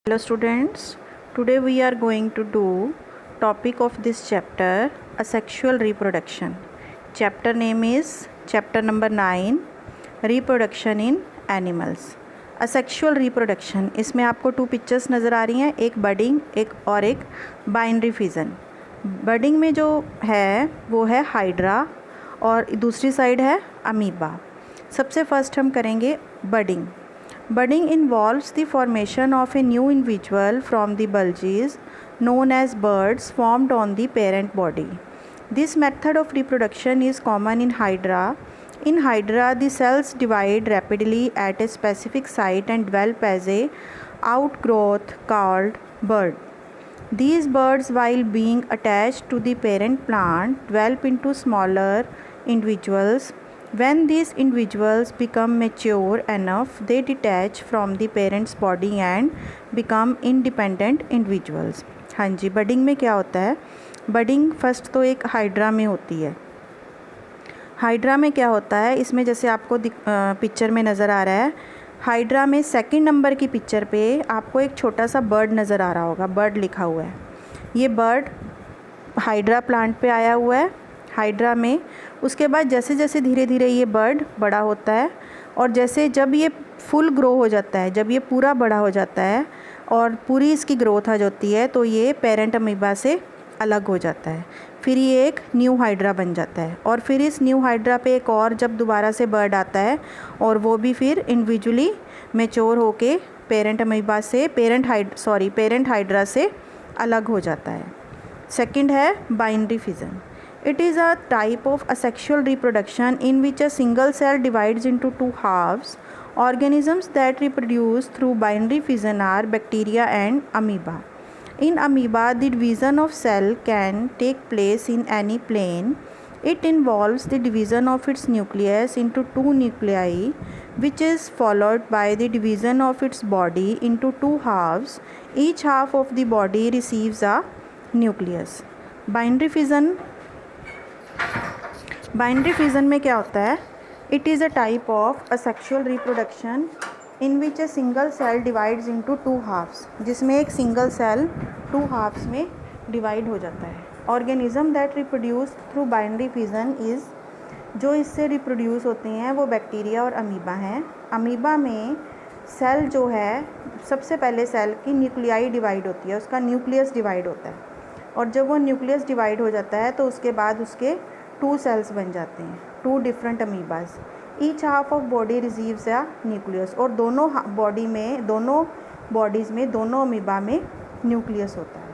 Hello students, today we are going to do topic of this chapter, asexual reproduction. Chapter name is chapter number 9, reproduction in animals. asexual reproduction, इसमें आपको 2 pictures नज़र आ रही हैं, एक budding और एक binary fission. Budding में जो है वो है हाइड्रा और दूसरी साइड है अमीबा. सबसे फर्स्ट हम करेंगे budding. Budding involves the formation of a new individual from the bulges known as buds formed on the parent body. This method of reproduction is common in Hydra. In Hydra, the cells divide rapidly at a specific site and develop as a outgrowth called bud. These buds, while being attached to the parent plant, develop into smaller individuals. When these individuals become mature enough, they detach from the parent's body and become independent individuals. हाँ जी, budding में क्या होता है? Budding first तो एक hydra में होती है. हाइड्रा में क्या होता है, इसमें जैसे आपको पिक्चर में नज़र आ रहा है, हाइड्रा में सेकंड नंबर की पिक्चर पे आपको एक छोटा सा बर्ड नज़र आ रहा होगा, बर्ड लिखा हुआ है. ये बर्ड हाइड्रा प्लांट पे आया हुआ है हाइड्रा में. उसके बाद जैसे जैसे धीरे धीरे ये बर्ड बड़ा होता है और जब ये फुल ग्रो हो जाता है, जब ये पूरा बड़ा हो जाता है और पूरी इसकी ग्रोथ आ जाती है, तो ये पेरेंट अमीबा से अलग हो जाता है. फिर ये एक न्यू हाइड्रा बन जाता है और फिर इस न्यू हाइड्रा पे एक और जब दोबारा से बर्ड आता है और वो भी फिर इंडिविजुअली मैच्योर होके पेरेंट हाइड्रा से अलग हो जाता है. सेकंड है binary fission. It is a type of asexual reproduction in which a single cell divides into 2 halves. Organisms that reproduce through binary fission are bacteria and amoeba. In amoeba, the division of cell can take place in any plane. It involves the division of its nucleus into 2 nuclei, which is followed by the division of its body into 2 halves. Each half of the body receives a nucleus. Binary fission में क्या होता है? It is a type of asexual reproduction in which a single cell divides into 2 halves, जिसमें एक single cell 2 halves में divide हो जाता है. Organism that reproduce through binary fission is, जो इससे रिप्रोड्यूस होते हैं वो बैक्टीरिया और अमीबा हैं. अमीबा में सेल जो है, सबसे पहले सेल की न्यूक्लियाई डिवाइड होती है, उसका न्यूक्लियस डिवाइड होता है और जब वो न्यूक्लियस डिवाइड हो जाता है तो उसके बाद उसके 2 सेल्स बन जाते हैं, 2 different amoebas. Each half of body receives a nucleus, और दोनों बॉडीज़ में दोनों अमीबा में न्यूक्लियस होता है.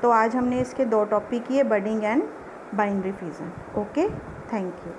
तो आज हमने इसके 2 टॉपिक किए, budding and binary fission. Okay, thank you.